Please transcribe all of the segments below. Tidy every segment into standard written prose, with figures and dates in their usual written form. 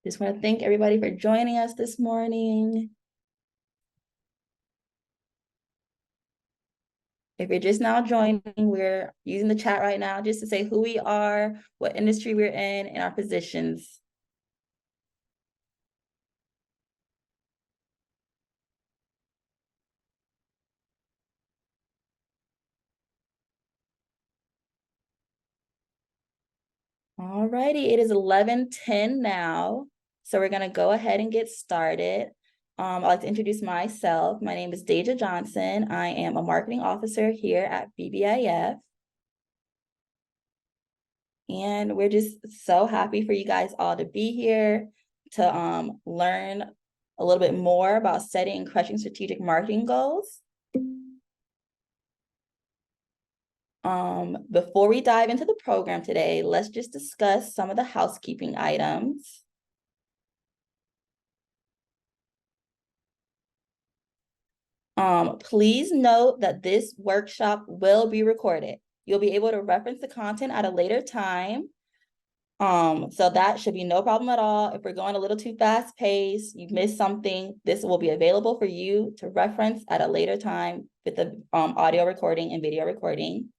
Just want to thank everybody for joining us this morning. If you're just now joining, we're using the chat right now just to say who we are, what industry we're in, and our positions. All righty, it is 11:10 now, so we're gonna go ahead and get started. I'd like to introduce myself. My name is Deja Johnson. I am a marketing officer here at BBIF. And we're just so happy for you guys all to be here to learn a little bit more about setting and crushing strategic marketing goals. Before we dive into the program today, let's just discuss some of the housekeeping items. Please note that this workshop will be recorded. You'll be able to reference the content at a later time. So that should be no problem at all. If we're going a little too fast paced, you've missed something, this will be available for you to reference at a later time with the audio recording and video recording.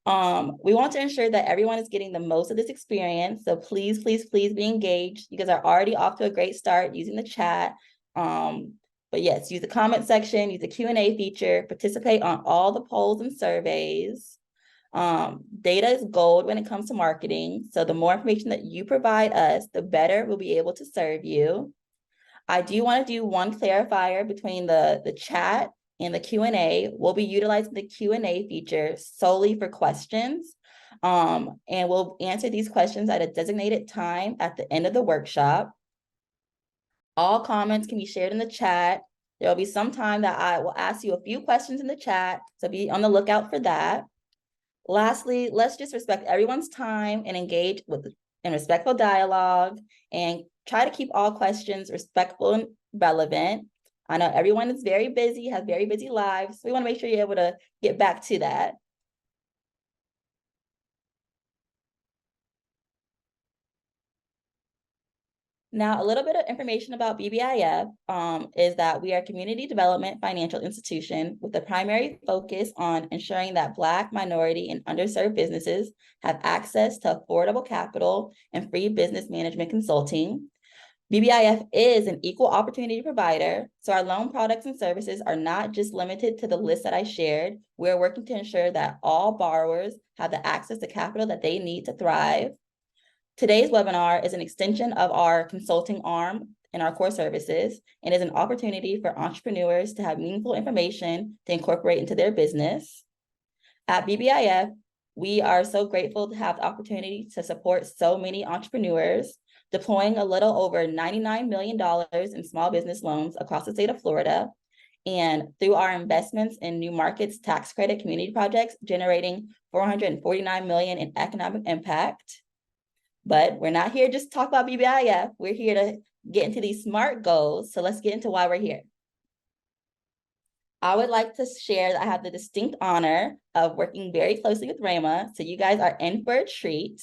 We want to ensure that everyone is getting the most of this experience. So please, please, please be engaged. You guys are already off to a great start using the chat. But yes, use the comment section, use the Q&A feature, participate on all the polls and surveys. Data is gold when it comes to marketing. So the more information that you provide us, the better we'll be able to serve you. I do want to do one clarifier between the chat and the Q&A. We'll be utilizing the Q&A feature solely for questions. And we'll answer these questions at a designated time at the end of the workshop. All comments can be shared in the chat. There will be some time that I will ask you a few questions in the chat, so be on the lookout for that. Lastly, let's just respect everyone's time and engage in respectful dialogue and try to keep all questions respectful and relevant. I know everyone is very busy, has very busy lives, so we want to make sure you're able to get back to that. Now, a little bit of information about BBIF is that we are a community development financial institution with a primary focus on ensuring that Black, minority, and underserved businesses have access to affordable capital and free business management consulting. BBIF is an equal opportunity provider, so our loan products and services are not just limited to the list that I shared. We're working to ensure that all borrowers have the access to capital that they need to thrive. Today's webinar is an extension of our consulting arm in our core services and is an opportunity for entrepreneurs to have meaningful information to incorporate into their business. At BBIF, we are so grateful to have the opportunity to support so many entrepreneurs, deploying a little over $99 million in small business loans across the state of Florida, and through our investments in new markets tax credit community projects, generating $449 million in economic impact. But we're not here just to talk about BBIF. We're here to get into these SMART goals. So let's get into why we're here. I would like to share that I have the distinct honor of working very closely with Rayma. So you guys are in for a treat.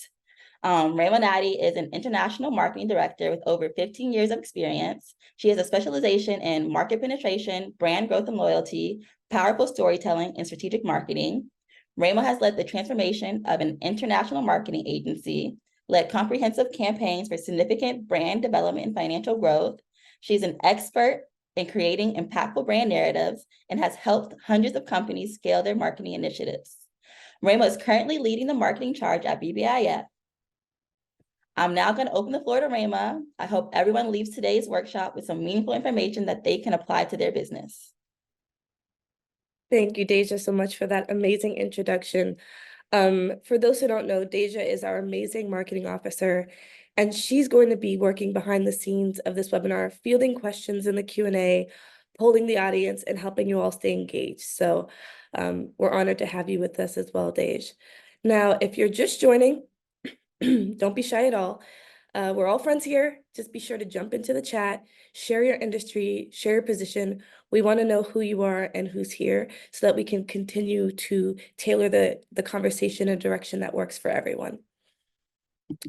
Rayma Nadi is an international marketing director with over 15 years of experience. She has a specialization in market penetration, brand growth and loyalty, powerful storytelling, and strategic marketing. Rayma has led the transformation of an international marketing agency, led comprehensive campaigns for significant brand development and financial growth. She's an expert in creating impactful brand narratives and has helped hundreds of companies scale their marketing initiatives. Rayma is currently leading the marketing charge at BBIF. I'm now going to open the floor to Rayma. I hope everyone leaves today's workshop with some meaningful information that they can apply to their business. Thank you, Deja, so much for that amazing introduction. For those who don't know, Deja is our amazing marketing officer, and she's going to be working behind the scenes of this webinar, fielding questions in the Q&A, polling the audience, and helping you all stay engaged. So we're honored to have you with us as well, Deja. Now, if you're just joining, don't be shy at all. We're all friends here. Just be sure to jump into the chat, share your industry, share your position. We want to know who you are and who's here so that we can continue to tailor the conversation in a direction that works for everyone.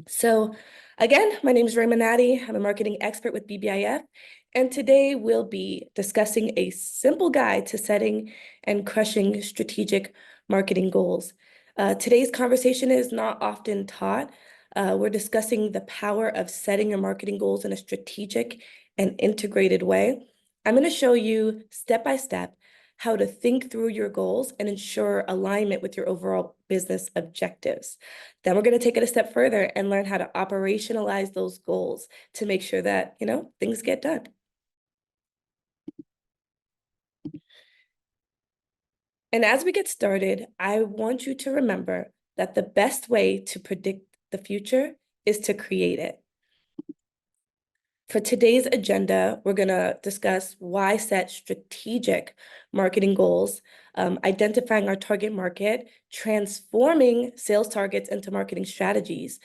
So Again, my name is Raymond Natty. I'm a marketing expert with BBIF, and today we'll be discussing a simple guide to setting and crushing strategic marketing goals. Today's conversation is not often taught. We're discussing the power of setting your marketing goals in a strategic and integrated way. I'm going to show you step by step how to think through your goals and ensure alignment with your overall business objectives. Then we're going to take it a step further and learn how to operationalize those goals to make sure that, things get done. And as we get started, I want you to remember that the best way to predict the future is to create it. For today's agenda, we're going to discuss why set strategic marketing goals, identifying our target market, transforming sales targets into marketing strategies,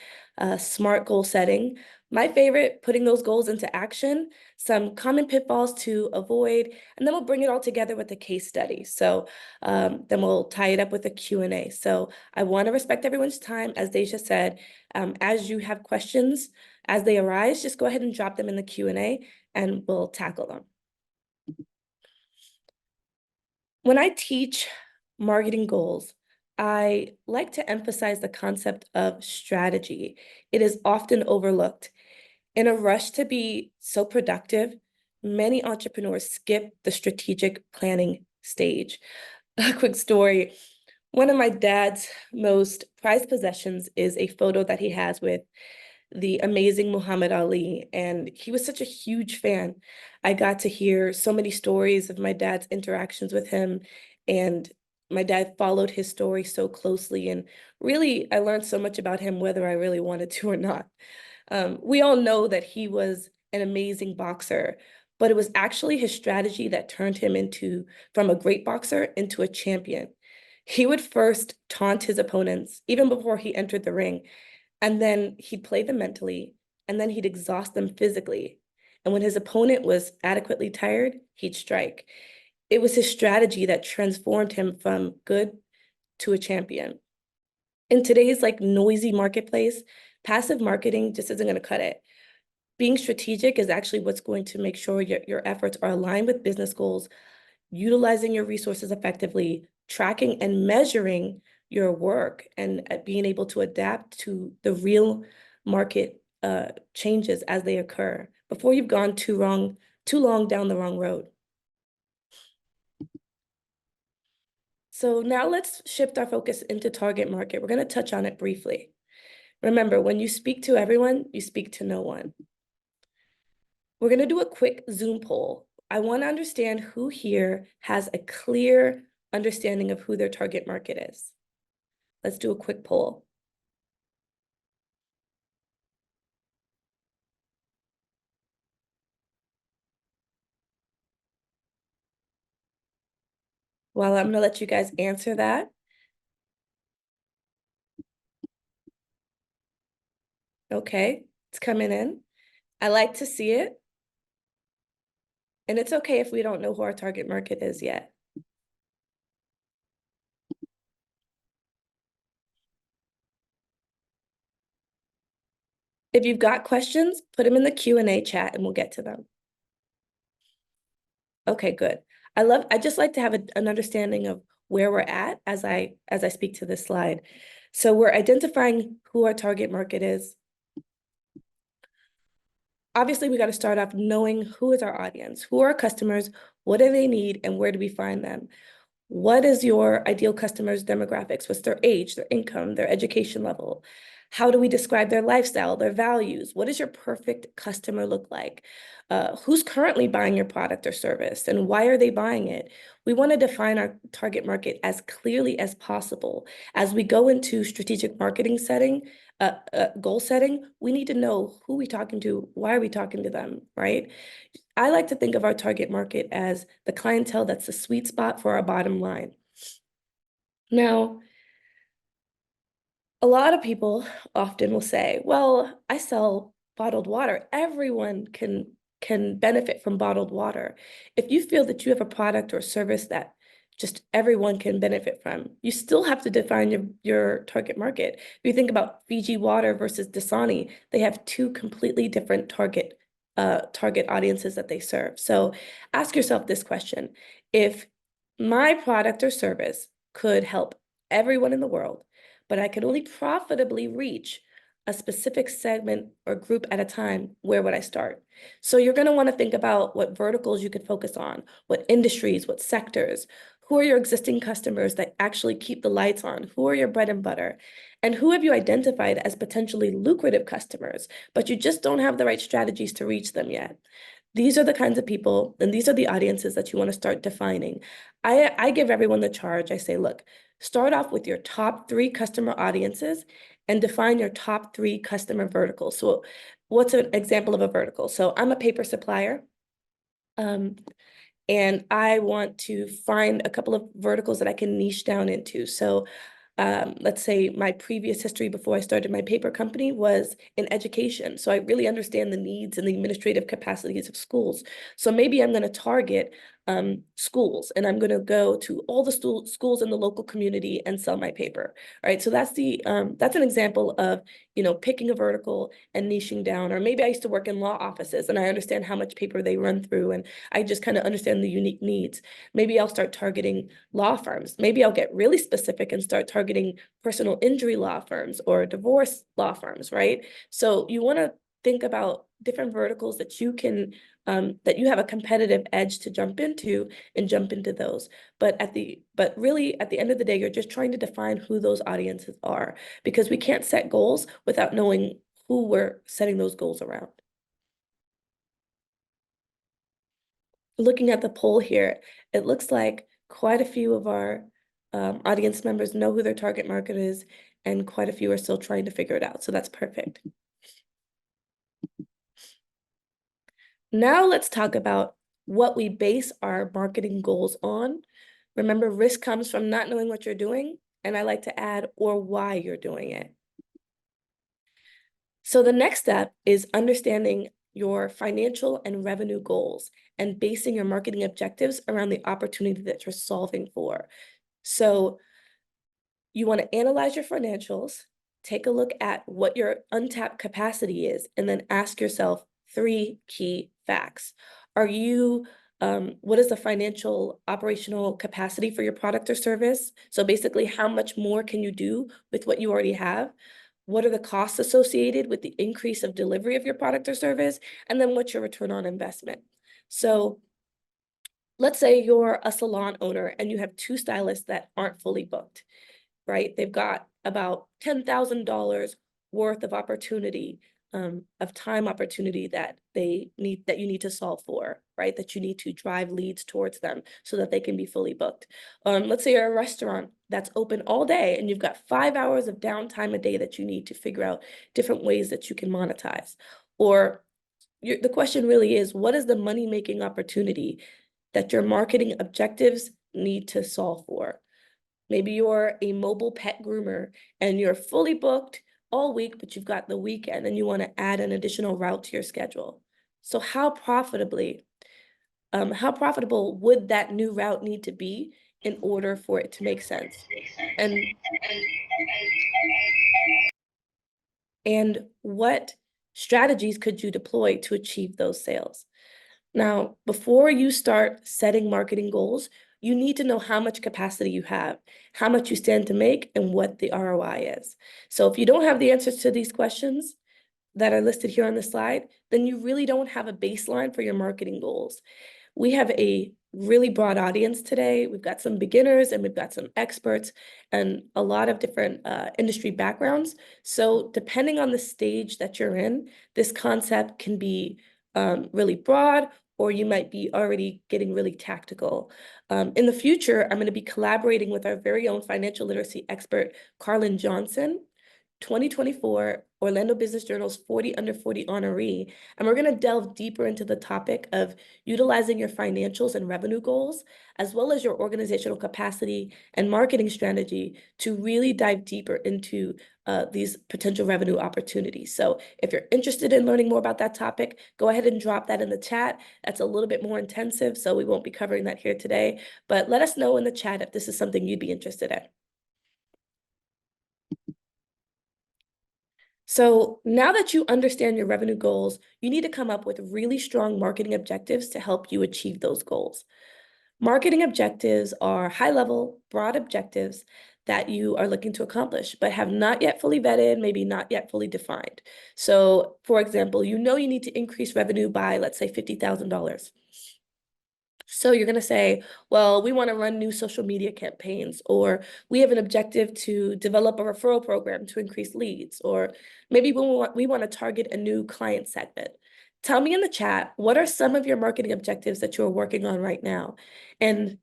smart goal setting. My favorite, putting those goals into action, some common pitfalls to avoid, and then we'll bring it all together with a case study. So then we'll tie it up with a Q&A. So I want to respect everyone's time, as Deja said. As you have questions, as they arise, just go ahead and drop them in the Q&A and we'll tackle them. When I teach marketing goals, I like to emphasize the concept of strategy. It is often overlooked. In a rush to be so productive, many entrepreneurs skip the strategic planning stage. A quick story. One of my dad's most prized possessions is a photo that he has with the amazing Muhammad Ali, and he was such a huge fan. I got to hear so many stories of my dad's interactions with him, and my dad followed his story so closely, and really, I learned so much about him, whether I really wanted to or not. We all know that he was an amazing boxer, but it was actually his strategy that turned him from a great boxer into a champion. He would first taunt his opponents, even before he entered the ring, and then he'd play them mentally, and then he'd exhaust them physically. And when his opponent was adequately tired, he'd strike. It was his strategy that transformed him from good to a champion. In today's noisy marketplace, passive marketing just isn't going to cut it. Being strategic is actually what's going to make sure your efforts are aligned with business goals, utilizing your resources effectively, tracking and measuring your work, and being able to adapt to the real market changes as they occur before you've gone too long down the wrong road. So now let's shift our focus into target market. We're going to touch on it briefly. Remember, when you speak to everyone, you speak to no one. We're going to do a quick Zoom poll. I want to understand who here has a clear understanding of who their target market is. Let's do a quick poll. Well, I'm going to let you guys answer that. Okay, it's coming in. I like to see it. And it's okay if we don't know who our target market is yet. If you've got questions, put them in the Q&A chat and we'll get to them. Okay, good. I just like to have an understanding of where we're at as I speak to this slide. So we're identifying who our target market is. Obviously, we got to start off knowing who is our audience, who are our customers, what do they need, and where do we find them? What is your ideal customer's demographics? What's their age, their income, their education level? How do we describe their lifestyle, their values? What does your perfect customer look like? Who's currently buying your product or service, and why are they buying it? We want to define our target market as clearly as possible. As we go into strategic marketing goal setting, we need to know who we're talking to, why are we talking to them, right? I like to think of our target market as the clientele that's the sweet spot for our bottom line. Now, a lot of people often will say, well, I sell bottled water. Everyone can benefit from bottled water. If you feel that you have a product or service that just everyone can benefit from. You still have to define your target market. If you think about Fiji Water versus Dasani, they have two completely different target audiences that they serve. So ask yourself this question: if my product or service could help everyone in the world, but I could only profitably reach a specific segment or group at a time, where would I start? So you're going to want to think about what verticals you could focus on, what industries, what sectors, who are your existing customers that actually keep the lights on, who are your bread and butter, and who have you identified as potentially lucrative customers, but you just don't have the right strategies to reach them yet. These are the kinds of people, and these are the audiences that you want to start defining. I give everyone the charge. I say, look, start off with your top 3 customer audiences and define your top 3 customer verticals. So what's an example of a vertical? So I'm a paper supplier, and I want to find a couple of verticals that I can niche down into. So let's say my previous history before I started my paper company was in education. So I really understand the needs and the administrative capacities of schools. So maybe I'm going to target schools, and I'm going to go to all the schools in the local community and sell my paper, right? So that's an example of, picking a vertical and niching down. Or maybe I used to work in law offices and I understand how much paper they run through, and I just kind of understand the unique needs. Maybe I'll start targeting law firms. Maybe I'll get really specific and start targeting personal injury law firms or divorce law firms, right? So you want to think about different verticals that you can that you have a competitive edge to jump into, and jump into those. But really at the end of the day, you're just trying to define who those audiences are, because we can't set goals without knowing who we're setting those goals around. Looking at the poll here, it looks like quite a few of our audience members know who their target market is, and quite a few are still trying to figure it out. So that's perfect. Now let's talk about what we base our marketing goals on. Remember, risk comes from not knowing what you're doing, and I like to add, or why you're doing it. So the next step is understanding your financial and revenue goals and basing your marketing objectives around the opportunity that you're solving for. So you want to analyze your financials, take a look at what your untapped capacity is, and then ask yourself 3 key facts. What is the financial operational capacity for your product or service? So basically, how much more can you do with what you already have? What are the costs associated with the increase of delivery of your product or service? And then what's your return on investment? So let's say you're a salon owner and you have 2 stylists that aren't fully booked, right? They've got about $10,000 worth of opportunity, of time opportunity that you need to solve for, right? That you need to drive leads towards them so that they can be fully booked. Let's say you're a restaurant that's open all day and you've got 5 hours of downtime a day that you need to figure out different ways that you can monetize. Or the question really is, what is the money-making opportunity that your marketing objectives need to solve for? Maybe you're a mobile pet groomer and you're fully booked all week, but you've got the weekend and you want to add an additional route to your schedule. So how profitable would that new route need to be in order for it to make sense? And what strategies could you deploy to achieve those sales? Now, before you start setting marketing goals, you need to know how much capacity you have, how much you stand to make, and what the ROI is. So if you don't have the answers to these questions that are listed here on the slide, then you really don't have a baseline for your marketing goals. We have a really broad audience today. We've got some beginners and we've got some experts and a lot of different industry backgrounds. So depending on the stage that you're in, this concept can be really broad, or you might be already getting really tactical. In the future, I'm going to be collaborating with our very own financial literacy expert, Carlin Johnson, 2024 Orlando Business Journal's 40 Under 40 honoree, and we're going to delve deeper into the topic of utilizing your financials and revenue goals, as well as your organizational capacity and marketing strategy to really dive deeper into these potential revenue opportunities. So if you're interested in learning more about that topic, go ahead and drop that in the chat. That's a little bit more intensive, so we won't be covering that here today, but let us know in the chat if this is something you'd be interested in. So now that you understand your revenue goals, you need to come up with really strong marketing objectives to help you achieve those goals. Marketing objectives are high-level, broad objectives that you are looking to accomplish, but have not yet fully vetted, maybe not yet fully defined. So, for example, you know you need to increase revenue by, let's say, $50,000. So you're going to say, well, we want to run new social media campaigns, or we have an objective to develop a referral program to increase leads, or maybe we want to target a new client segment. Tell me in the chat, what are some of your marketing objectives that you're working on right now? And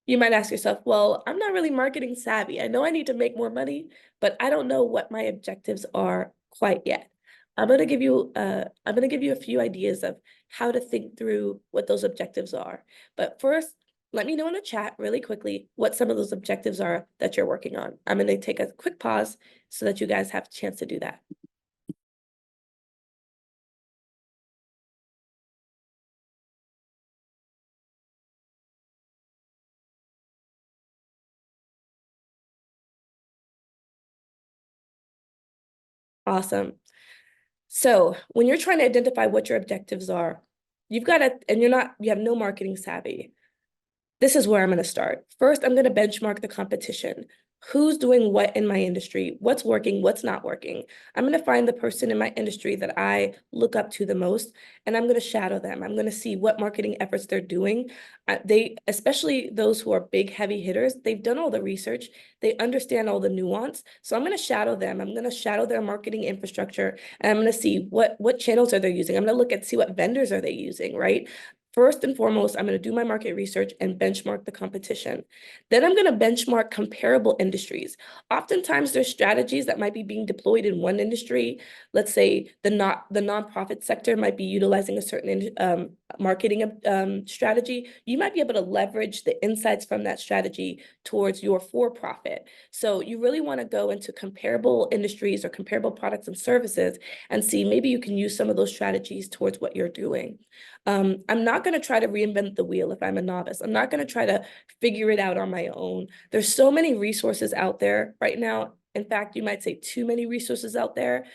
you might ask yourself, well, I'm not really marketing savvy. I know I need to make more money, but I don't know what my objectives are quite yet. I'm going to give you a few ideas of how to think through what those objectives are. But first, let me know in the chat really quickly what some of those objectives are that you're working on. I'm going to take a quick pause so that you guys have a chance to do that. Awesome. So when you're trying to identify what your objectives are, you've got to, and you have no marketing savvy. This is where I'm going to start. First, I'm going to benchmark the competition. Who's doing what in my industry? What's working? What's not working? I'm going to find the person in my industry that I look up to the most, and I'm going to shadow them. I'm going to see what marketing efforts they're doing. Especially those who are big, heavy hitters, they've done all the research. They understand all the nuance. So I'm going to shadow them. I'm going to shadow their marketing infrastructure, and I'm going to see what channels are they using. I'm going to look and see what vendors are they using, right? First and foremost, I'm going to do my market research and benchmark the competition. Then I'm going to benchmark comparable industries. Oftentimes, there's strategies that might be being deployed in one industry. Let's say the nonprofit sector might be utilizing a certain marketing strategy. You might be able to leverage the insights from that strategy towards your for-profit. So you really want to go into comparable industries or comparable products and services and see maybe you can use some of those strategies towards what you're doing. I'm not going to try to reinvent the wheel if I'm a novice. I'm not going to try to figure it out on my own. There's so many resources out there right now. In fact, you might say too many resources out there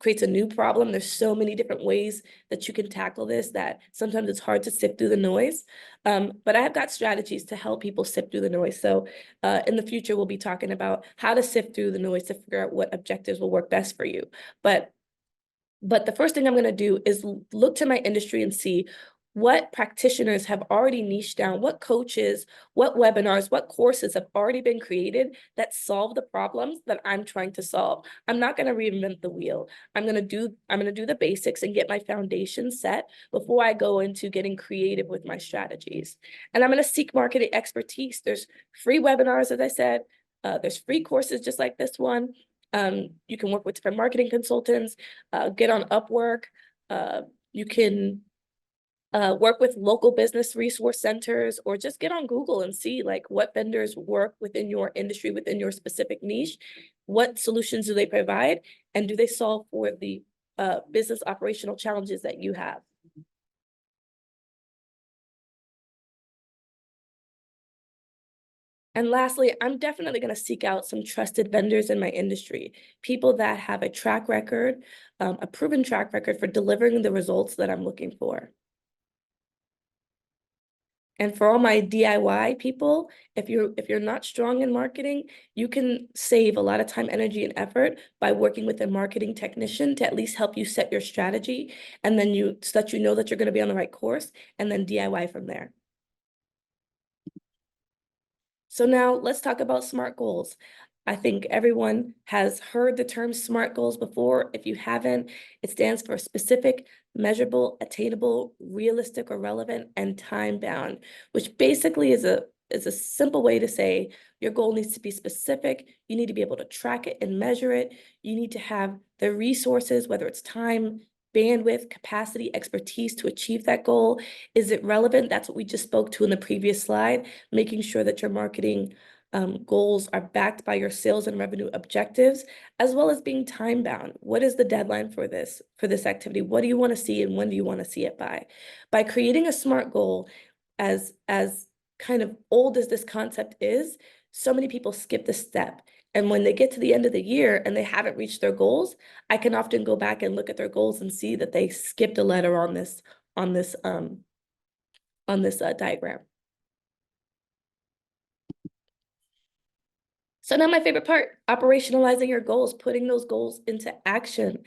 creates a new problem. There's so many different ways that you can tackle this that sometimes it's hard to sift through the noise. But I have got strategies to help people sift through the noise. So in the future, we'll be talking about how to sift through the noise to figure out what objectives will work best for you. But the first thing I'm going to do is look to my industry and see what practitioners have already niched down, what coaches, what webinars, what courses have already been created that solve the problems that I'm trying to solve. I'm not going to reinvent the wheel. I'm going to do the basics and get my foundation set before I go into getting creative with my strategies. And I'm going to seek marketing expertise. There's free webinars, as I said. There's free courses just like this one. You can work with different marketing consultants, get on Upwork. You can work with local business resource centers, or just get on Google and see like what vendors work within your industry, within your specific niche. What solutions do they provide? And do they solve for the business operational challenges that you have? And lastly, I'm definitely going to seek out some trusted vendors in my industry, people that have a track record, a proven track record for delivering the results that I'm looking for. And for all my DIY people, if you're not strong in marketing, you can save a lot of time, energy, and effort by working with a marketing technician to at least help you set your strategy, and then so that you know that you're going to be on the right course, and then DIY from there. So now let's talk about SMART goals. I think everyone has heard the term SMART goals before. If you haven't, it stands for specific, measurable, attainable, realistic or relevant, and time-bound, which basically is a simple way to say your goal needs to be specific. You need to be able to track it and measure it. You need to have the resources, whether it's time, bandwidth, capacity, expertise to achieve that goal. Is it relevant? That's what we just spoke to in the previous slide, making sure that your marketing goals are backed by your sales and revenue objectives, as well as being time bound. What is the deadline for this activity? What do you want to see and when do you want to see it by? By creating a SMART goal, as kind of old as this concept is, so many people skip this step. And when they get to the end of the year and they haven't reached their goals, I can often go back and look at their goals and see that they skipped a letter on this diagram. So now my favorite part, operationalizing your goals, putting those goals into action.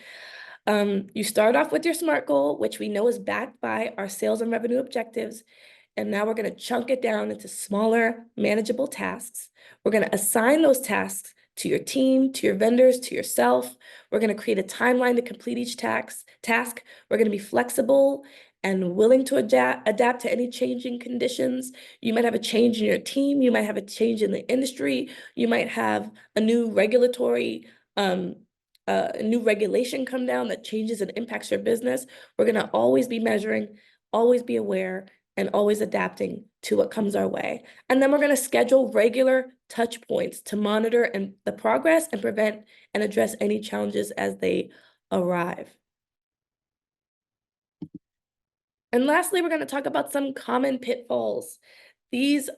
You start off with your SMART goal, which we know is backed by our sales and revenue objectives. And now we're going to chunk it down into smaller, manageable tasks. We're going to assign those tasks to your team, to your vendors, to yourself. We're going to create a timeline to complete each task. We're going to be flexible and willing to adapt to any changing conditions. You might have a change in your team. You might have a change in the industry. You might have a new regulatory a new regulation come down that changes and impacts your business. We're going to always be measuring, always be aware, and always adapting to what comes our way. And then we're going to schedule regular touch points to monitor the progress and prevent and address any challenges as they arrive. And lastly, we're going to talk about some common pitfalls. These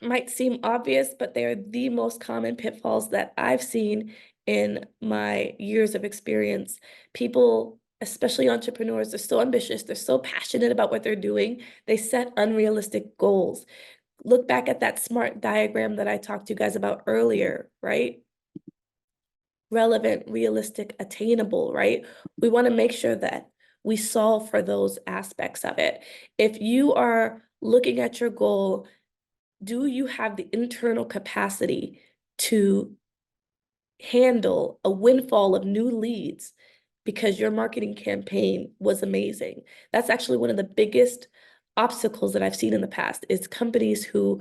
might seem obvious, but they are the most common pitfalls that I've seen in my years of experience. People, especially entrepreneurs, they're so ambitious, they're so passionate about what they're doing, they set unrealistic goals. Look back at that SMART diagram that I talked to you guys about earlier, right? Relevant, realistic, attainable, right? We want to make sure that we solve for those aspects of it. If you are looking at your goal, do you have the internal capacity to handle a windfall of new leads because your marketing campaign was amazing? That's actually one of the biggest obstacles that I've seen in the past, is companies who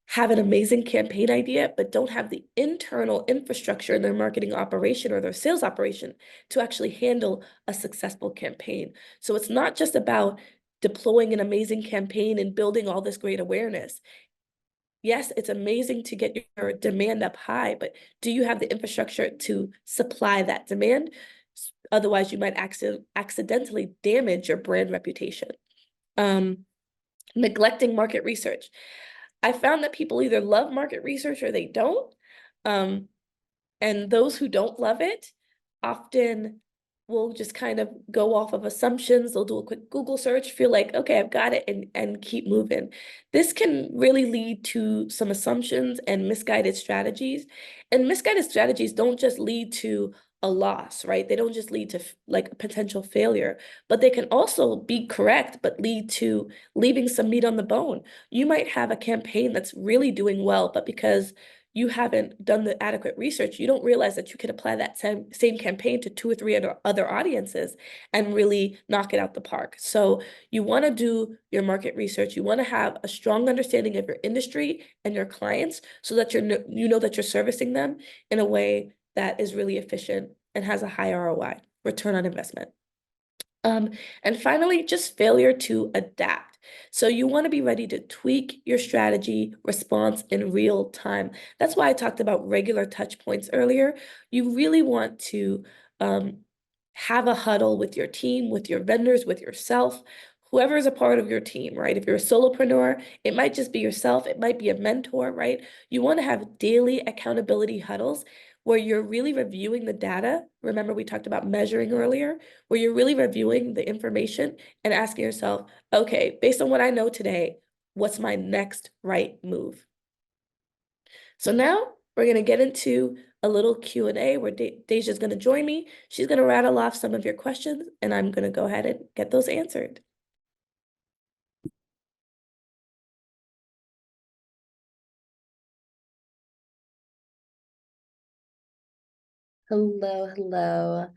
have an amazing campaign idea, but don't have the internal infrastructure in their marketing operation or their sales operation to actually handle a successful campaign. So it's not just about deploying an amazing campaign and building all this great awareness. Yes, it's amazing to get your demand up high, but do you have the infrastructure to supply that demand? Otherwise, you might accidentally damage your brand reputation. Neglecting market research. I found that people either love market research or they don't. And those who don't love it often will just kind of go off of assumptions. They'll do a quick Google search, feel like, okay, I've got it, and keep moving. This can really lead to some assumptions and misguided strategies. And misguided strategies don't just lead to a loss, right? They don't just lead to like potential failure, but they can also be correct, but lead to leaving some meat on the bone. You might have a campaign that's really doing well, but because you haven't done the adequate research, you don't realize that you could apply that same campaign to 2 or 3 other audiences and really knock it out the park. So you want to do your market research. You want to have a strong understanding of your industry and your clients so that you know that you're servicing them in a way that is really efficient and has a high ROI, return on investment. And finally, just failure to adapt. So you want to be ready to tweak your strategy response in real time. That's why I talked about regular touch points earlier. You really want to have a huddle with your team, with your vendors, with yourself, whoever is a part of your team, right? If you're a solopreneur, it might just be yourself. It might be a mentor, right? You want to have daily accountability huddles where you're really reviewing the data. Remember, we talked about measuring earlier, where you're really reviewing the information and asking yourself, okay, based on what I know today, what's my next right move? So now we're going to get into a little Q&A where Deja's going to join me. She's going to rattle off some of your questions, and I'm going to go ahead and get those answered. Hello.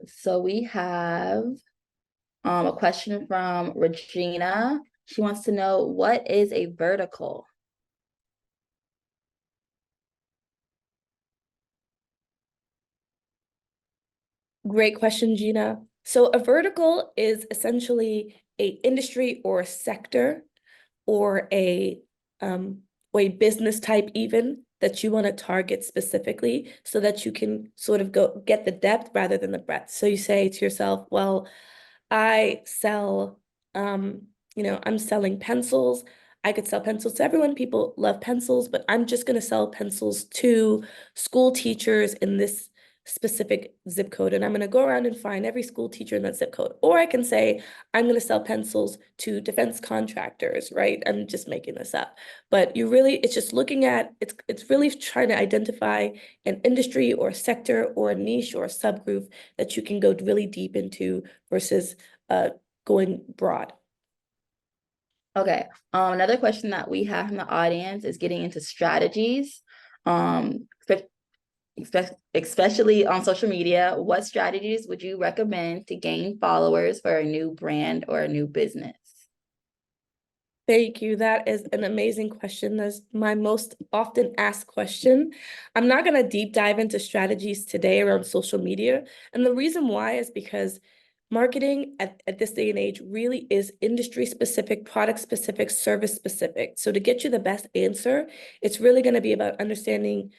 So we have a question from Regina. She wants to know, what is a vertical? Great question, Gina. So a vertical is essentially a industry or a sector or or a business type even that you want to target specifically so that you can sort of go get the depth rather than the breadth. So you say to yourself, well, I sell, I'm selling pencils. I could sell pencils to everyone. People love pencils, but I'm just going to sell pencils to school teachers in this specific zip code. And I'm going to go around and find every school teacher in that zip code. Or I can say, I'm going to sell pencils to defense contractors, right? I'm just making this up. But it's just looking at, it's really trying to identify an industry or a sector or a niche or a subgroup that you can go really deep into versus going broad. Okay, another question that we have from the audience is getting into strategies. Um, especially on social media, what strategies would you recommend to gain followers for a new brand or a new business? Thank you. That is an amazing question. That's my most often asked question. I'm not going to deep dive into strategies today around social media. And the reason why is because marketing at this day and age really is industry specific, product specific, service specific. So to get you the best answer, it's really going to be about understanding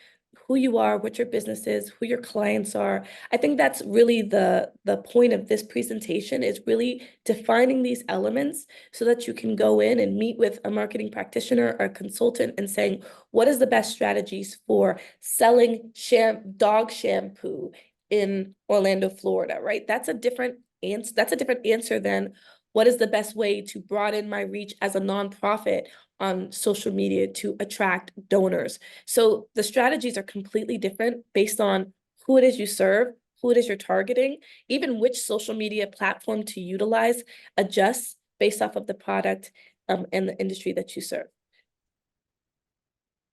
who you are, what your business is, who your clients are. I think that's really the point of this presentation, is really defining these elements so that you can go in and meet with a marketing practitioner or a consultant and saying, what is the best strategies for selling dog shampoo in Orlando, Florida, right? That's a different answer than what is the best way to broaden my reach as a nonprofit on social media to attract donors. So the strategies are completely different based on who it is you serve, who it is you're targeting, even which social media platform to utilize adjusts based off of the product and the industry that you serve.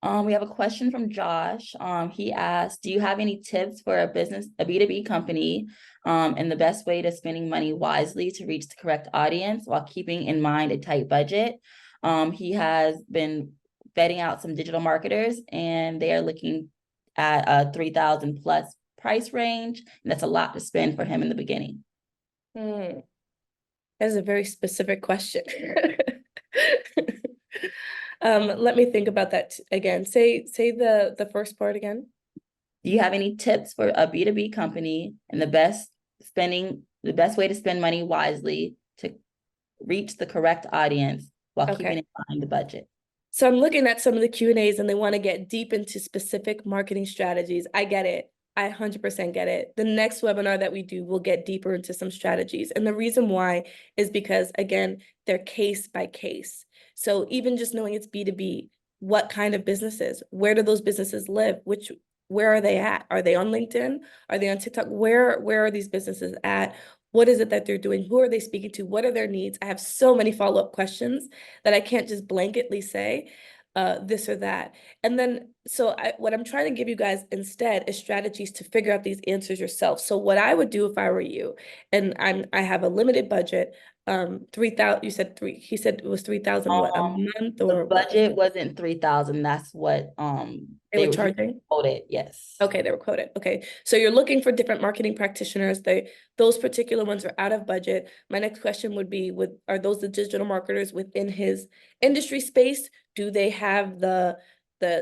We have a question from Josh. He asked, do you have any tips for a B2B company, and the best way to spending money wisely to reach the correct audience while keeping in mind a tight budget? He has been vetting out some digital marketers, and they are looking at a 3,000 plus price range. And that's a lot to spend for him in the beginning. That is a very specific question. Let me think about that again. Say the first part again. Do you have any tips for a B2B company and the best way to spend money wisely to reach the correct audience while keeping in mind the budget? So I'm looking at some of the Q&As and they want to get deep into specific marketing strategies. I get it. I 100% get it. The next webinar that we do will get deeper into some strategies. And the reason why is because, again, they're case by case. So even just knowing it's B2B, what kind of businesses, where do those businesses live? Where are they at? Are they on LinkedIn? Are they on TikTok? Where are these businesses at? What is it that they're doing? Who are they speaking to? What are their needs? I have so many follow-up questions that I can't just blanketly say this or that. And then, what I'm trying to give you guys instead is strategies to figure out these answers yourself. So what I would do if I were you, and I have a limited budget, 3,000, you said he said it was 3,000 what, a month, or the budget wasn't 3,000. That's what they were charging? Quoted, yes. Okay, they were quoted. Okay, so you're looking for different marketing practitioners. Those particular ones are out of budget. My next question would be, are those the digital marketers within his industry space? Do they have the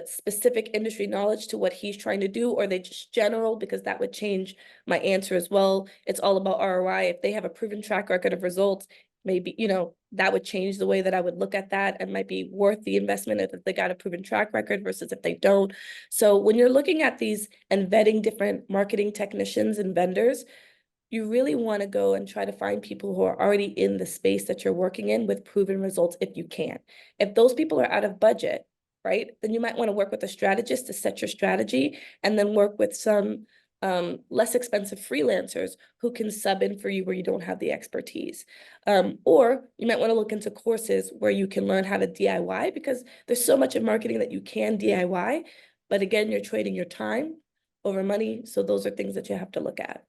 specific industry knowledge to what he's trying to do, or are they just general? Because that would change my answer as well. It's all about ROI. If they have a proven track record of results, maybe, that would change the way that I would look at that, and might be worth the investment if they got a proven track record versus if they don't. So when you're looking at these and vetting different marketing technicians and vendors, you really want to go and try to find people who are already in the space that you're working in with proven results if you can. If those people are out of budget, right, then you might want to work with a strategist to set your strategy, and then work with some less expensive freelancers who can sub in for you where you don't have the expertise. Or you might want to look into courses where you can learn how to DIY, because there's so much in marketing that you can DIY, but again, you're trading your time over money. So those are things that you have to look at.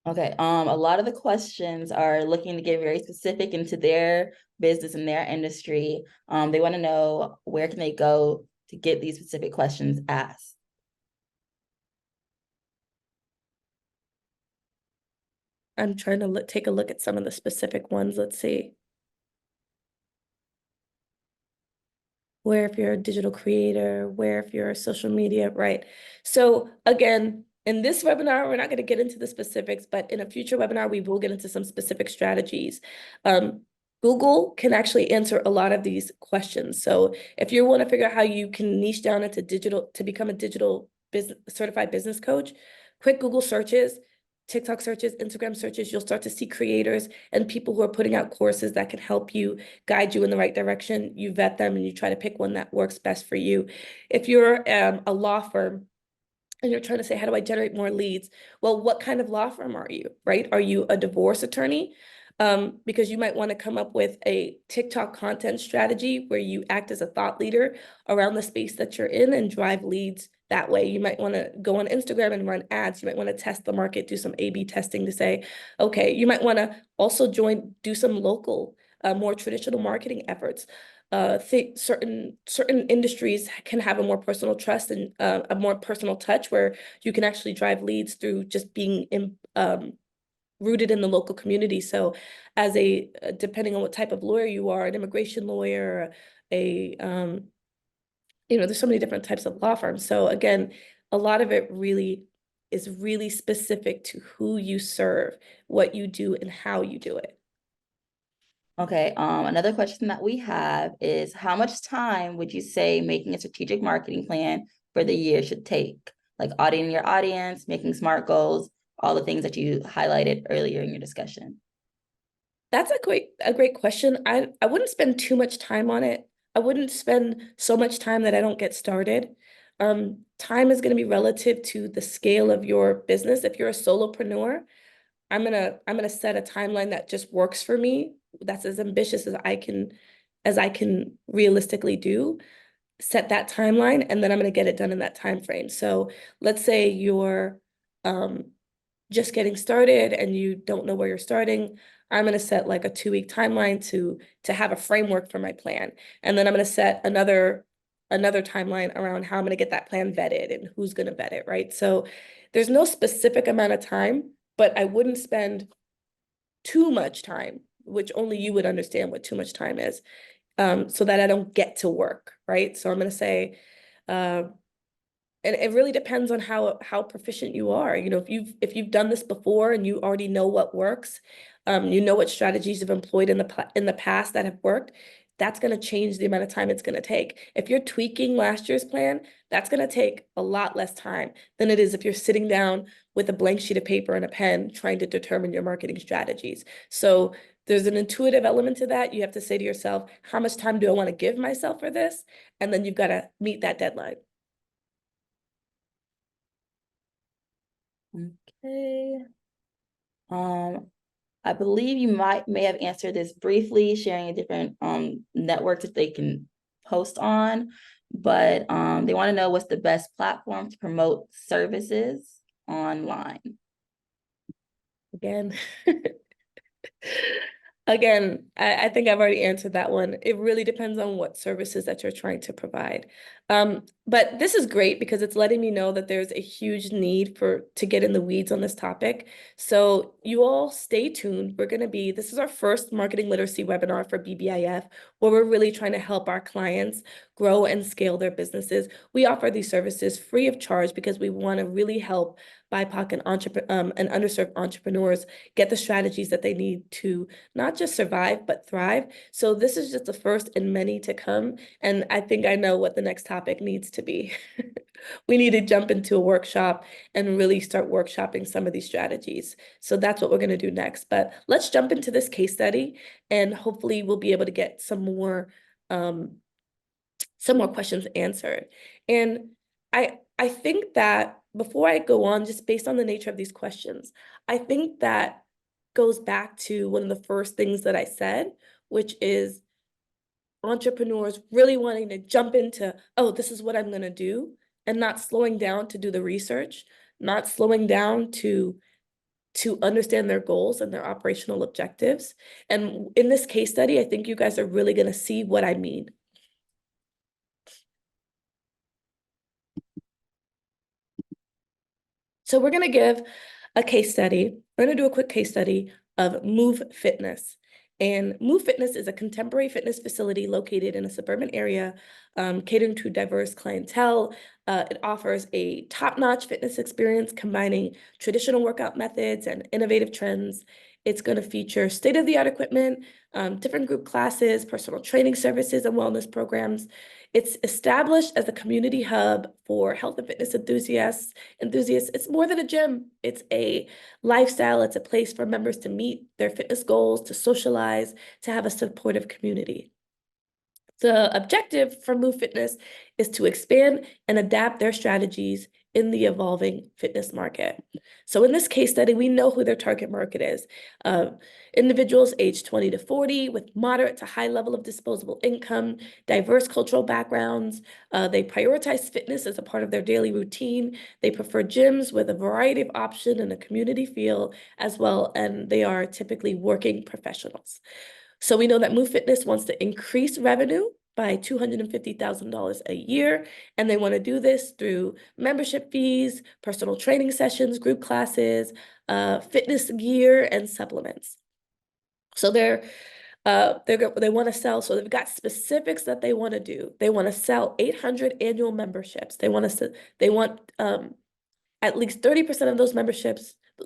Okay, a lot of the questions are looking to get very specific into their business and their industry. They want to know, where can they go to get these specific questions asked? I'm trying to take a look at some of the specific ones. Let's see. where if you're a digital creator, where if you're a social media, right? So again, in this webinar, we're not going to get into the specifics, but in a future webinar, we will get into some specific strategies. Google can actually answer a lot of these questions. So if you want to figure out how you can niche down into digital to become a digital business certified business coach, quick Google searches, TikTok searches, Instagram searches, you'll start to see creators and people who are putting out courses that can help you, guide you in the right direction. You vet them and you try to pick one that works best for you. If you're a law firm, and you're trying to say, how do I generate more leads? Well, what kind of law firm are you, right? Are you a divorce attorney? Because you might want to come up with a TikTok content strategy where you act as a thought leader around the space that you're in and drive leads that way. You might want to go on Instagram and run ads. You might want to test the market, do some A/B testing to say, okay, you might want to also do some local, more traditional marketing efforts. Certain industries can have a more personal trust and a more personal touch where you can actually drive leads through just being rooted in the local community. So as depending on what type of lawyer you are, an immigration lawyer, there's so many different types of law firms. So again, a lot of it really is really specific to who you serve, what you do, and how you do it. Okay, another question that we have is how much time would you say making a strategic marketing plan for the year should take? Like auditing your audience, making SMART goals, all the things that you highlighted earlier in your discussion. That's a great question. I wouldn't spend too much time on it. I wouldn't spend so much time that I don't get started. Time is going to be relative to the scale of your business. If you're a solopreneur, I'm gonna set a timeline that just works for me. That's as ambitious as I can realistically do. Set that timeline, and then I'm gonna get it done in that time frame. So let's say you're um, just getting started and you don't know where you're starting. I'm going to set like a 2-week timeline to have a framework for my plan. And then I'm going to set another timeline around how I'm going to get that plan vetted and who's going to vet it, right? So there's no specific amount of time, but I wouldn't spend too much time, which only you would understand what too much time is, so that I don't get to work, right? So I'm going to say, uh, and it really depends on how proficient you are. If you've done this before and you already know what works, you know what strategies you've employed in the past that have worked, that's going to change the amount of time it's going to take. If you're tweaking last year's plan, that's going to take a lot less time than it is if you're sitting down with a blank sheet of paper and a pen trying to determine your marketing strategies. So there's an intuitive element to that. You have to say to yourself, how much time do I want to give myself for this? And then you've got to meet that deadline. Okay. I believe you may have answered this briefly, sharing different networks that they can post on, but they want to know what's the best platform to promote services online. Again, Again, I think I've already answered that one. It really depends on what services that you're trying to provide. But this is great because it's letting me know that there's a huge need to get in the weeds on this topic. So you all stay tuned. This is our first marketing literacy webinar for BBIF, where we're really trying to help our clients grow and scale their businesses. We offer these services free of charge because we want to really help BIPOC and underserved entrepreneurs get the strategies that they need to not just survive, but thrive. So this is just the first in many to come. And I think I know what the next topic needs to be. We need to jump into a workshop and really start workshopping some of these strategies. So that's what we're going to do next. But let's jump into this case study and hopefully we'll be able to get some more questions answered. And I think that before I go on, just based on the nature of these questions, I think that goes back to one of the first things that I said, which is entrepreneurs really wanting to jump into, oh, this is what I'm going to do, and not slowing down to do the research, not slowing down to understand their goals and their operational objectives. And in this case study, I think you guys are really going to see what I mean. So we're going to give a case study. We're going to do a quick case study of Move Fitness. And Move Fitness is a contemporary fitness facility located in a suburban area, catering to diverse clientele. It offers a top-notch fitness experience combining traditional workout methods and innovative trends. It's going to feature state-of-the-art equipment, different group classes, personal training services, and wellness programs. It's established as a community hub for health and fitness enthusiasts. It's more than a gym. It's a lifestyle. It's a place for members to meet their fitness goals, to socialize, to have a supportive community. The objective for Move Fitness is to expand and adapt their strategies in the evolving fitness market. So in this case study, we know who their target market is. Individuals aged 20 to 40 with moderate to high level of disposable income, diverse cultural backgrounds. They prioritize fitness as a part of their daily routine. They prefer gyms with a variety of options and a community feel as well, and they are typically working professionals. So we know that Move Fitness wants to increase revenue by $250,000 a year, and they want to do this through membership fees, personal training sessions, group classes, fitness gear, and supplements. So they want to sell. So they've got specifics that they want to do. They want to sell 800 annual memberships. They want at least 30% of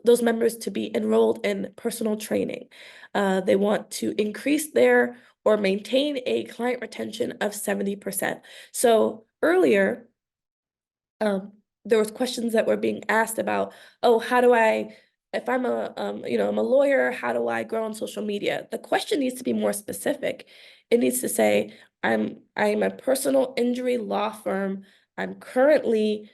those members to be enrolled in personal training. They want to increase their or maintain a client retention of 70%. So earlier, there was questions that were being asked about, oh, how do I, if I'm I'm a lawyer, how do I grow on social media? The question needs to be more specific. It needs to say, I'm a personal injury law firm. I'm currently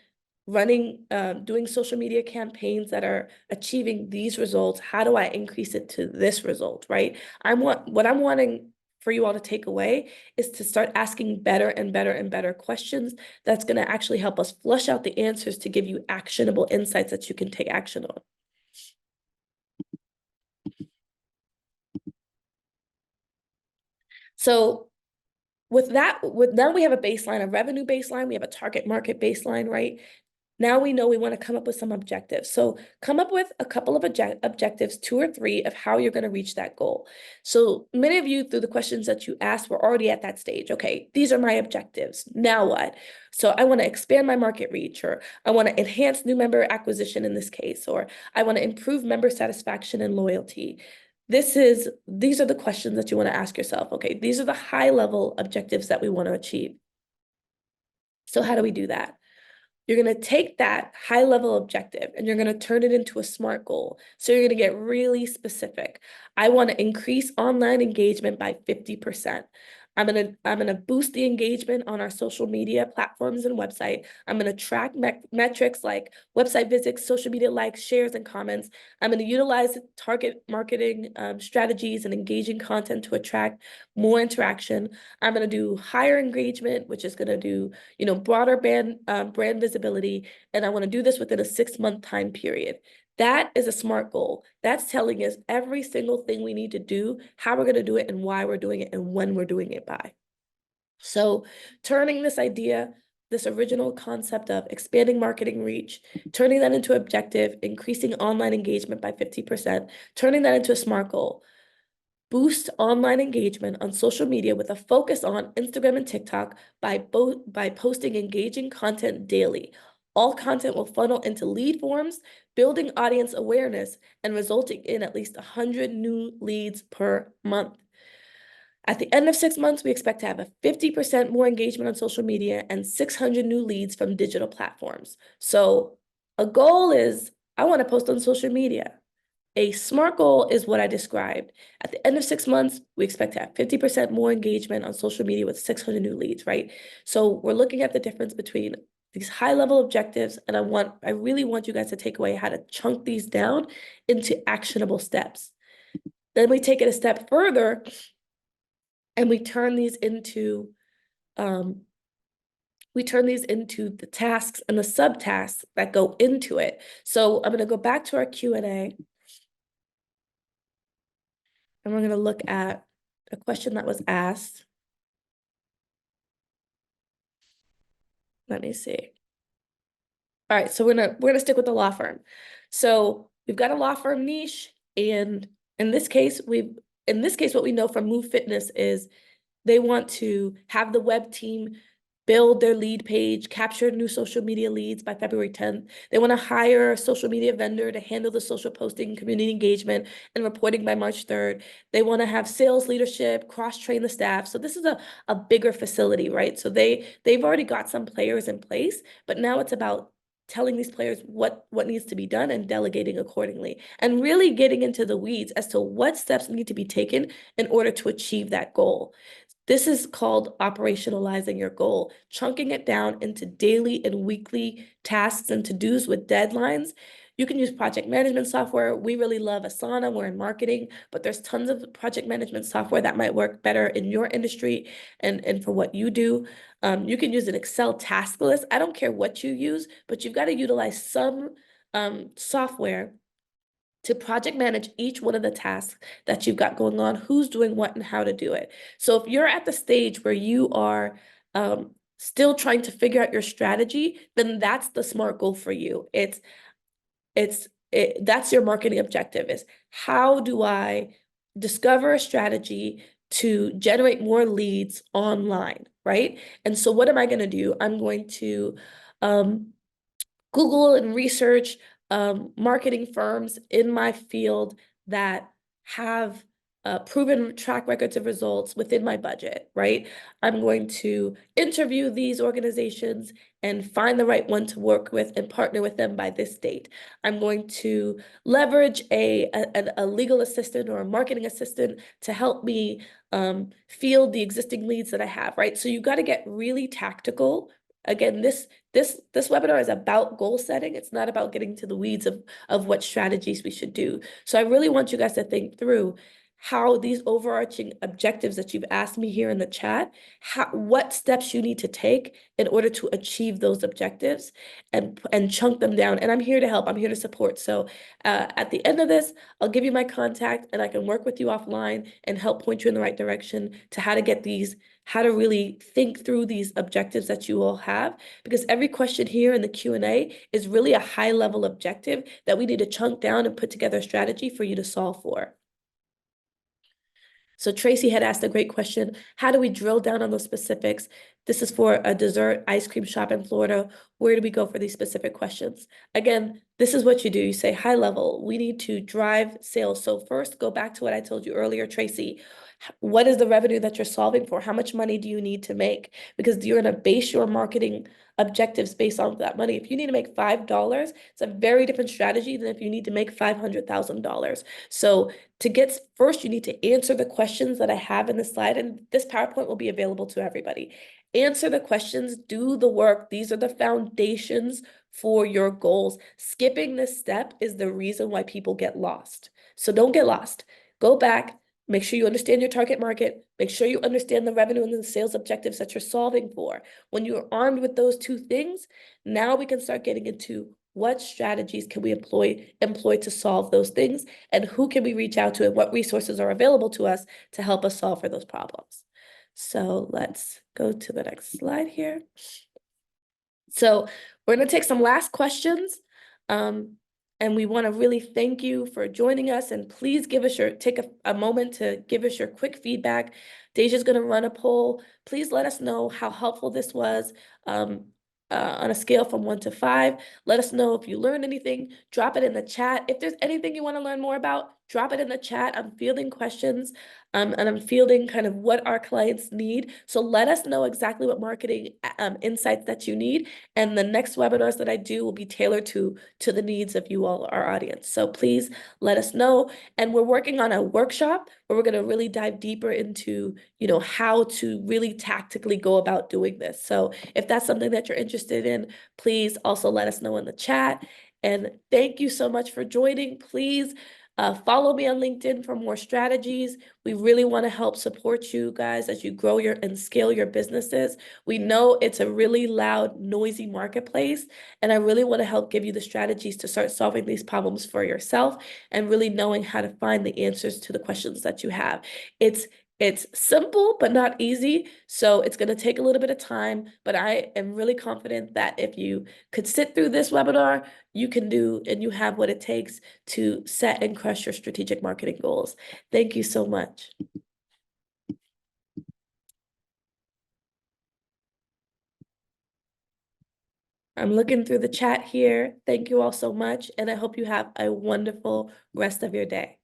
doing social media campaigns that are achieving these results. How do I increase it to this result, right? What I'm wanting for you all to take away is to start asking better and better and better questions that's going to actually help us flush out the answers to give you actionable insights that you can take action on. So now we have a baseline, a revenue baseline, we have a target market baseline, right? Now we know we want to come up with some objectives. So come up with a couple of objectives, 2 or 3, of how you're going to reach that goal. So many of you, through the questions that you asked, were already at that stage. Okay, these are my objectives. Now what? So I want to expand my market reach, or I want to enhance new member acquisition in this case, or I want to improve member satisfaction and loyalty. These are the questions that you want to ask yourself. Okay, these are the high level objectives that we want to achieve. So how do we do that? You're going to take that high level objective and you're going to turn it into a SMART goal. So you're going to get really specific. I want to increase online engagement by 50%. I'm going to boost the engagement on our social media platforms and website. I'm going to track metrics like website visits, social media likes, shares, and comments. I'm going to utilize target marketing strategies and engaging content to attract more interaction. I'm going to do higher engagement, which is going to do, broader brand visibility. And I want to do this within a 6-month time period. That is a SMART goal. That's telling us every single thing we need to do, how we're going to do it, and why we're doing it, and when we're doing it by. So turning this original concept of expanding marketing reach, turning that into objective, increasing online engagement by 50%, turning that into a SMART goal. Boost online engagement on social media with a focus on Instagram and TikTok by posting engaging content daily. All content will funnel into lead forms, building audience awareness, and resulting in at least 100 new leads per month. At the end of 6 months, we expect to have a 50% more engagement on social media and 600 new leads from digital platforms. So a goal is, I want to post on social media. A SMART goal is what I described. At the end of 6 months, we expect to have 50% more engagement on social media with 600 new leads, right? So we're looking at the difference between these high-level objectives, and I really want you guys to take away how to chunk these down into actionable steps. Then we take it a step further, and we turn these into the tasks and the subtasks that go into it. So I'm going to go back to our Q&A. And we're going to look at a question that was asked. Let me see. All right, so we're gonna stick with the law firm. So we've got a law firm niche, and in this case, in this case, what we know from Move Fitness is they want to have the web team build their lead page, capture new social media leads by February 10th. They want to hire a social media vendor to handle the social posting, community engagement, and reporting by March 3rd. They want to have sales leadership, cross-train the staff. So this is a bigger facility, right? So they've already got some players in place, but now it's about telling these players what needs to be done and delegating accordingly, and really getting into the weeds as to what steps need to be taken in order to achieve that goal. This is called operationalizing your goal, chunking it down into daily and weekly tasks and to-dos with deadlines. You can use project management software. We really love Asana. We're in marketing, but there's tons of project management software that might work better in your industry and for what you do. You can use an Excel task list. I don't care what you use, but you've got to utilize some software to project manage each one of the tasks that you've got going on, who's doing what and how to do it. So if you're at the stage where you are still trying to figure out your strategy, then that's the SMART goal for you. That's your marketing objective, is how do I discover a strategy to generate more leads online, right? And so what am I going to do? I'm going to Google and research marketing firms in my field that have proven track records of results within my budget, right? I'm going to interview these organizations and find the right one to work with and partner with them by this date. I'm going to leverage a legal assistant or a marketing assistant to help me field the existing leads that I have, right? So you got to get really tactical. Again, this webinar is about goal setting. It's not about getting to the weeds of what strategies we should do. So I really want you guys to think through how these overarching objectives that you've asked me here in the chat, what steps you need to take in order to achieve those objectives and chunk them down. And I'm here to help. I'm here to support. So at the end of this, I'll give you my contact and I can work with you offline and help point you in the right direction to how to get these, how to really think through these objectives that you all have, because every question here in the Q&A is really a high level objective that we need to chunk down and put together a strategy for you to solve for. So Tracy had asked a great question. How do we drill down on those specifics? This is for a dessert ice cream shop in Florida. Where do we go for these specific questions? Again, this is what you do. You say high level, we need to drive sales. So first, go back to what I told you earlier, Tracy. What is the revenue that you're solving for? How much money do you need to make? Because you're going to base your marketing objectives based on that money. If you need to make $5, it's a very different strategy than if you need to make $500,000. So to get first, you need to answer the questions that I have in the slide, and this PowerPoint will be available to everybody. Answer the questions, do the work. These are the foundations for your goals. Skipping this step is the reason why people get lost. So don't get lost. Go back. Make sure you understand your target market. Make sure you understand the revenue and the sales objectives that you're solving for. When you're armed with those two things, now we can start getting into what strategies can we employ to solve those things, and who can we reach out to, and what resources are available to us to help us solve for those problems. So let's go to the next slide here. So we're going to take some last questions. And we want to really thank you for joining us, and please give us take a moment to give us your quick feedback. Deja's going to run a poll. Please let us know how helpful this was on a scale from 1 to 5. Let us know if you learned anything. Drop it in the chat. If there's anything you want to learn more about, drop it in the chat. I'm fielding questions and I'm fielding kind of what our clients need. So let us know exactly what marketing insights that you need. And the next webinars that I do will be tailored to the needs of you all, our audience. So please let us know. And we're working on a workshop where we're going to really dive deeper into, how to really tactically go about doing this. So if that's something that you're interested in, please also let us know in the chat. And thank you so much for joining. Please follow me on LinkedIn for more strategies. We really want to help support you guys as you grow and scale your businesses. We know it's a really loud, noisy marketplace, and I really want to help give you the strategies to start solving these problems for yourself and really knowing how to find the answers to the questions that you have. It's simple, but not easy. So it's going to take a little bit of time, but I am really confident that if you could sit through this webinar, you can do and you have what it takes to set and crush your strategic marketing goals. Thank you so much. I'm looking through the chat here. Thank you all so much, and I hope you have a wonderful rest of your day.